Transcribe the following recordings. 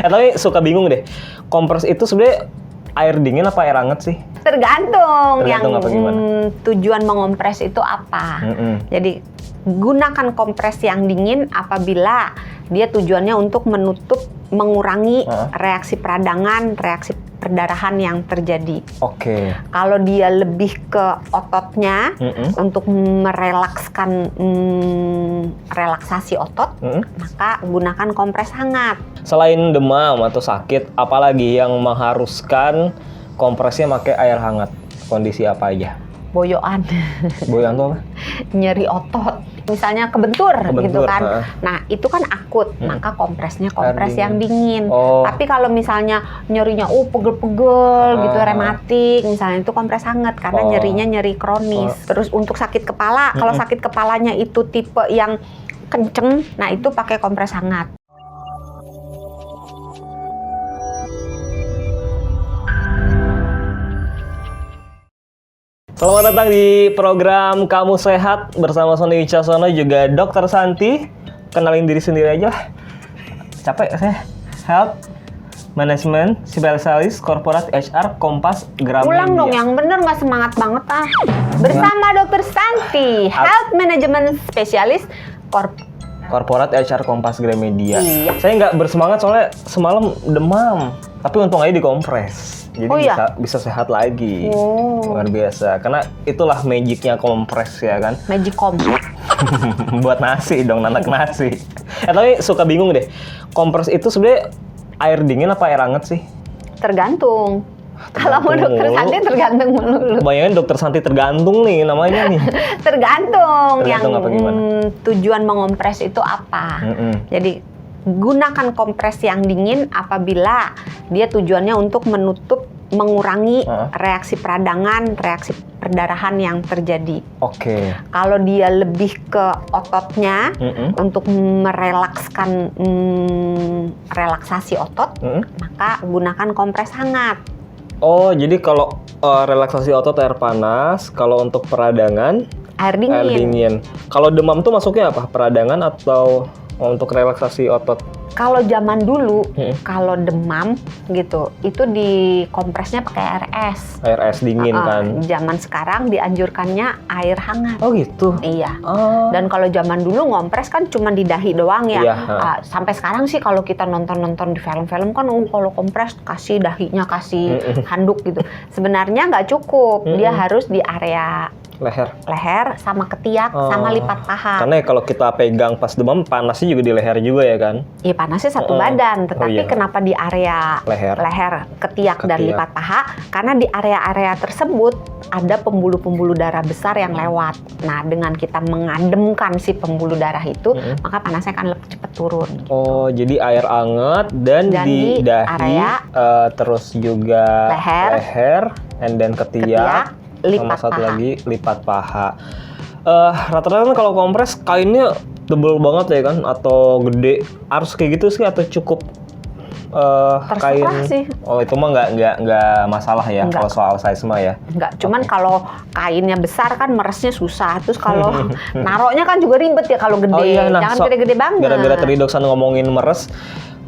Tapi suka bingung deh. Kompres itu sebenarnya air dingin apa air hangat sih? Tergantung yang apa gimana? tujuan mengompres itu apa. Jadi gunakan kompres yang dingin apabila dia tujuannya untuk mengurangi reaksi peradangan, reaksi perdarahan yang terjadi. Oke. Kalau dia lebih ke ototnya untuk merelakskan relaksasi otot, maka gunakan kompres hangat. Selain demam atau sakit, apalagi yang mengharuskan kompresnya pakai air hangat? Kondisi apa aja? Boyoan. Boyan tuh apa? Nyeri otot, misalnya kebentur gitu kan. Nah itu kan akut, maka kompresnya kompres yang dingin. Tapi kalau misalnya nyerinya pegel-pegel gitu, rematik misalnya, itu kompres hangat karena nyerinya nyeri kronis. Terus untuk sakit kepala, kalau sakit kepalanya itu tipe yang kenceng, nah itu pakai kompres hangat. Selamat datang di program Kamu Sehat bersama Sony Wicaksono juga Dr. Santi. Kenalin diri sendiri aja. Capek saya. Health Management Spesialis Corporate HR Kompas Gramedia. Ulang dong yang bener, nggak semangat banget ah. Bersama Dr. Santi, Health Management Spesialis Corporate HR Kompas Gramedia. Iya. Saya nggak bersemangat soalnya semalam demam. Tapi untung aja dikompres. Jadi bisa sehat lagi. Luar biasa. Karena itulah magicnya kompres ya kan. Magic kompres. Buat nasi dong, nanak nasi. Tapi suka bingung deh. Kompres itu sebenarnya air dingin apa air hangat sih? Tergantung. Kalau mau Dokter Santi tergantung melulu. Bayangin Dokter Santi tergantung nih namanya nih. Tergantung yang apa gimana? Tujuan mengompres itu apa. Jadi gunakan kompres yang dingin apabila dia tujuannya untuk mengurangi reaksi peradangan, reaksi perdarahan yang terjadi. Oke. Kalau dia lebih ke ototnya untuk merelakskan relaksasi otot, maka gunakan kompres hangat. Oh, jadi kalau relaksasi otot air panas, kalau untuk peradangan air dingin. Kalau demam tuh masuknya apa? Peradangan atau untuk relaksasi otot? Kalau zaman dulu, kalau demam gitu, itu dikompresnya pakai air es. Air es dingin kan? Zaman sekarang dianjurkannya air hangat. Oh gitu? Iya. Dan kalau zaman dulu ngompres kan cuma di dahi doang ya. Iya, sampai sekarang sih kalau kita nonton di film-film kan, kalau kompres kasih dahinya, kasih handuk gitu. Sebenarnya nggak cukup, dia harus di area leher sama ketiak sama lipat paha. Karena kalau kita pegang pas demam panasnya juga di leher juga ya kan? Iya, panasnya satu badan, tetapi kenapa di area leher, ketiak dan lipat paha? Karena di area-area tersebut ada pembuluh-pembuluh darah besar yang lewat. Nah, dengan kita mengademkan si pembuluh darah itu, maka panasnya akan lebih cepat turun. Gitu. Oh, jadi air hangat dan di dahi, area, terus juga leher, and then ketiak sama satu lagi lipat paha. Rata-rata kan kalau kompres kainnya tebel banget ya kan, atau gede, harus kayak gitu sih atau cukup kain? Sih. Oh, itu mah nggak masalah ya kalau soal size mah ya. Enggak, cuman kalau kainnya besar kan meresnya susah. Terus kalau naroknya kan juga ribet ya kalau gede. Jangan gede-gede banget. Gara-gara tadi Doksan ngomongin meres,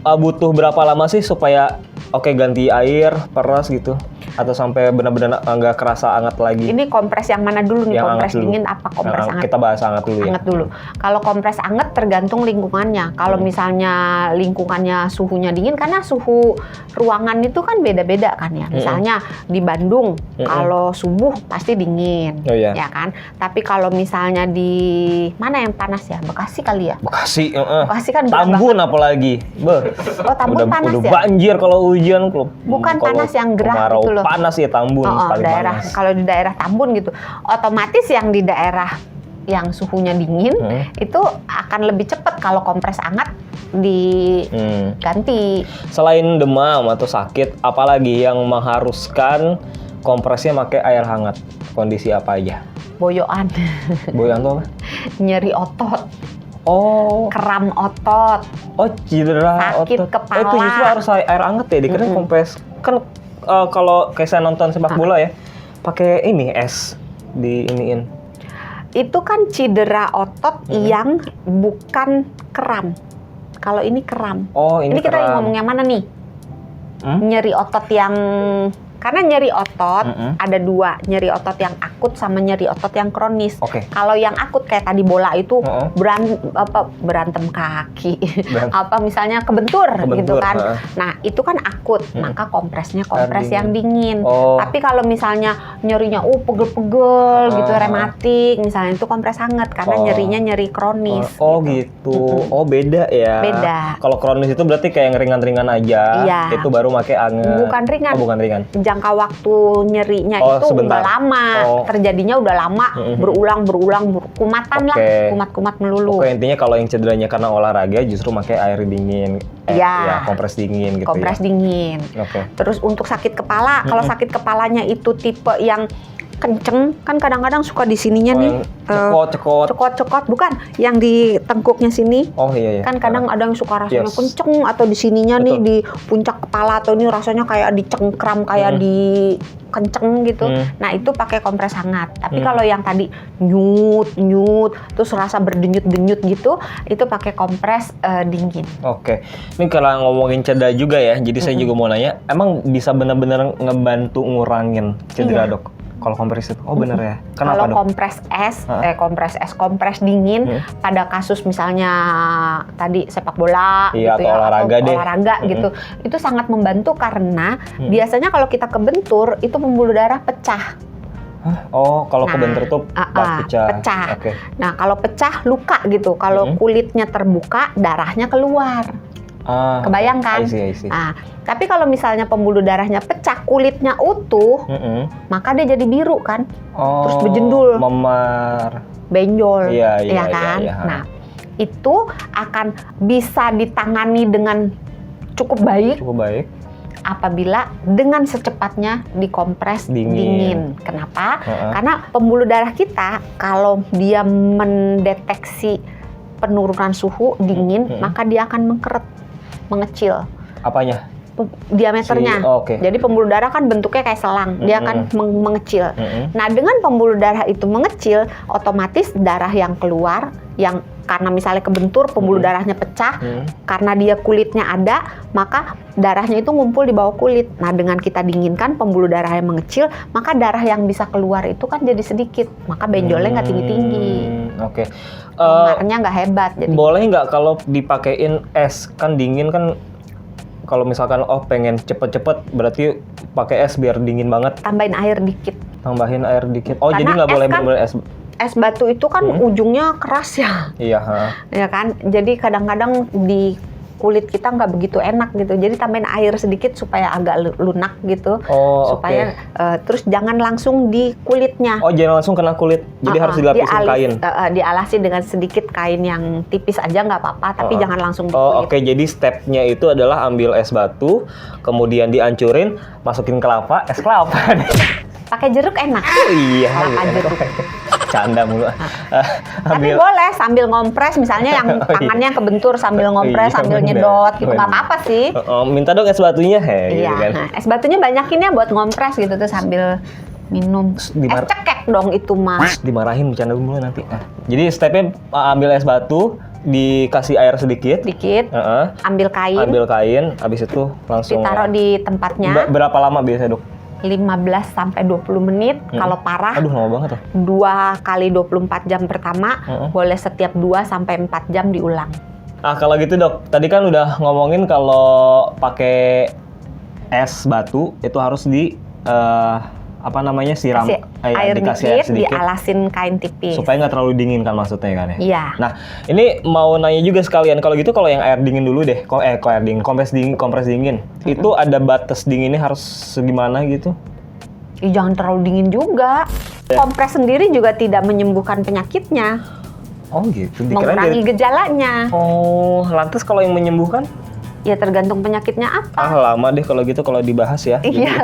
butuh berapa lama sih supaya ganti air, peras gitu? Atau sampai benar-benar nggak kerasa hangat lagi? Ini kompres yang mana dulu nih? Yang kompres dingin apa kompres hangat? Kita bahas hangat dulu ya. Hangat dulu. Kalau kompres hangat tergantung lingkungannya. Kalau misalnya lingkungannya suhunya dingin, karena suhu ruangan itu kan beda-beda kan ya. Misalnya di Bandung, kalau subuh pasti dingin, ya kan. Tapi kalau misalnya di mana yang panas ya? Bekasi kali ya? Bekasi kan Tambun apalagi. Tambun panas udah ya? Banjir kalau hujan. Bukan panas yang gerah gitu loh. Panas ya Tambun, paling panas. Kalau di daerah Tambun gitu, otomatis yang di daerah yang suhunya dingin itu akan lebih cepat kalau kompres hangat diganti. Selain demam atau sakit, apalagi yang mengharuskan kompresnya pakai air hangat? Kondisi apa aja? Boyoan. Boyoan tuh apa? Nyeri otot. Kram otot. Cedera sakit otot. Kepala. Itu justru harus air hangat ya, dikira kompres. Kan kalau kayak saya nonton sepak bola ya, pakai ini es di iniin. Itu kan cedera otot yang bukan kram. Kalau ini kram. Oh, ini kita kram. ngomong yang mana nih? Nyeri otot yang karena nyeri otot ada dua, nyeri otot yang akut sama nyeri otot yang kronis. Kalau yang akut kayak tadi bola itu berantem kaki, apa misalnya kebentur gitu kan. Nah itu kan akut, maka kompresnya kompres yang dingin. Tapi kalau misalnya nyerinya pegel-pegel gitu, rematik, misalnya itu kompres hangat karena nyerinya nyeri kronis. Gitu. Beda ya. Beda. Kalau kronis itu berarti kayak yang ringan-ringan aja. Iya. Itu baru pakai anget. Bukan ringan. Bukan ringan. Jangka waktu nyerinya itu sebentar. udah lama, terjadinya udah lama, berulang, kumatan lah, kumat-kumat melulu. Intinya kalau yang cederanya karena olahraga justru pakai air dingin, kompres dingin gitu. Kompres dingin. Terus untuk sakit kepala, kalau sakit kepalanya itu tipe yang kenceng, kan kadang-kadang suka di sininya nih cekot, bukan yang di tengkuknya sini. Iya. Kan kadang ada yang suka rasanya kenceng, atau di sininya nih di puncak kepala, atau ini rasanya kayak dicengkram, kayak di kenceng gitu. Nah itu pakai kompres hangat. Tapi kalau yang tadi nyut terus rasa berdenyut-denyut gitu, itu pakai kompres dingin. Ini kalau ngomongin cedera juga ya, jadi saya juga mau nanya, emang bisa benar-benar ngebantu ngurangin cedera, Dok? Kalau kompres itu, bener ya. Kenapa, kalau kompres dingin pada kasus misalnya tadi sepak bola gitu atau olahraga gitu, itu sangat membantu karena biasanya kalau kita kebentur itu pembuluh darah pecah. Kalau kebentur tuh pecah. Nah kalau pecah luka gitu, kalau kulitnya terbuka darahnya keluar. Kebayang kan? I see. Nah, tapi kalau misalnya pembuluh darahnya pecah, kulitnya utuh, maka dia jadi biru kan? Terus berjendul, memar, benjol, iya kan? Iya. Nah, itu akan bisa ditangani dengan cukup baik apabila dengan secepatnya dikompres dingin. Kenapa? Karena pembuluh darah kita kalau dia mendeteksi penurunan suhu dingin, maka dia akan mengecil. Apanya? Diameternya. Jadi pembuluh darah kan bentuknya kayak selang, dia akan mengecil. Nah, dengan pembuluh darah itu mengecil, otomatis darah yang keluar, yang karena misalnya kebentur, pembuluh darahnya pecah, karena dia kulitnya ada, maka darahnya itu ngumpul di bawah kulit. Nah, dengan kita dinginkan pembuluh darah yang mengecil, maka darah yang bisa keluar itu kan jadi sedikit, maka benjolnya nggak tinggi-tinggi. Memarnya nggak hebat. Jadi. Boleh nggak kalau dipakein es, kan dingin kan? Kalau misalkan pengen cepet-cepet berarti pakai es biar dingin banget. Tambahin air dikit. Karena jadi nggak boleh bener-bener es. Es batu itu kan ujungnya keras ya. Iya. Ya kan. Jadi kadang-kadang di kulit kita nggak begitu enak gitu. Jadi tambahin air sedikit supaya agak lunak gitu. Supaya terus jangan langsung di kulitnya. Jangan langsung kena kulit. Jadi harus dilapisin kain. Dialasi dengan sedikit kain yang tipis aja nggak apa-apa, tapi jangan langsung di kulit. Jadi stepnya itu adalah ambil es batu, kemudian dihancurin, masukin kelapa, es kelapa. Pakai jeruk enak. Kelapa jeruk. Canda mulu. Tapi boleh sambil ngompres, misalnya yang tangannya kebentur sambil ngompres, sambil nyedot gitu, nggak apa-apa sih. Minta dong es batunya, gitu kan. Nah, es batunya banyakin ya buat ngompres gitu tuh sambil minum. Es cekek dong itu Mas. Dimarahin bercanda mulu nanti. Jadi stepnya ambil es batu, dikasih air sedikit. Ambil kain, habis itu langsung ditaruh di tempatnya. Berapa lama biasa, Dok? 15-20 menit. Kalau parah, lama banget tuh. 2 kali 24 jam pertama, boleh setiap 2-4 jam diulang. Kalau gitu, Dok, tadi kan udah ngomongin kalau pakai es batu itu harus di siram air dikit, dialasin kain tipis supaya nggak terlalu dingin kan maksudnya kan ya. Iya. Nah, ini mau nanya juga sekalian, kalau gitu kalau yang air dingin dulu deh, kompres dingin itu ada batas dinginnya harus segimana gitu? Jangan terlalu dingin juga. Kompres sendiri juga tidak menyembuhkan penyakitnya. Gitu. Mengurangi gejalanya. Lantas kalau yang menyembuhkan? Ya tergantung penyakitnya apa. Lama deh kalau gitu kalau dibahas ya. Iya.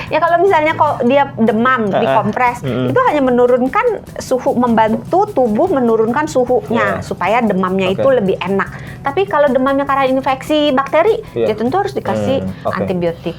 Ya kalau misalnya kok dia demam dikompres, itu hanya menurunkan suhu, membantu tubuh menurunkan suhunya supaya demamnya itu lebih enak. Tapi kalau demamnya karena infeksi bakteri, ya tentu harus dikasih antibiotik.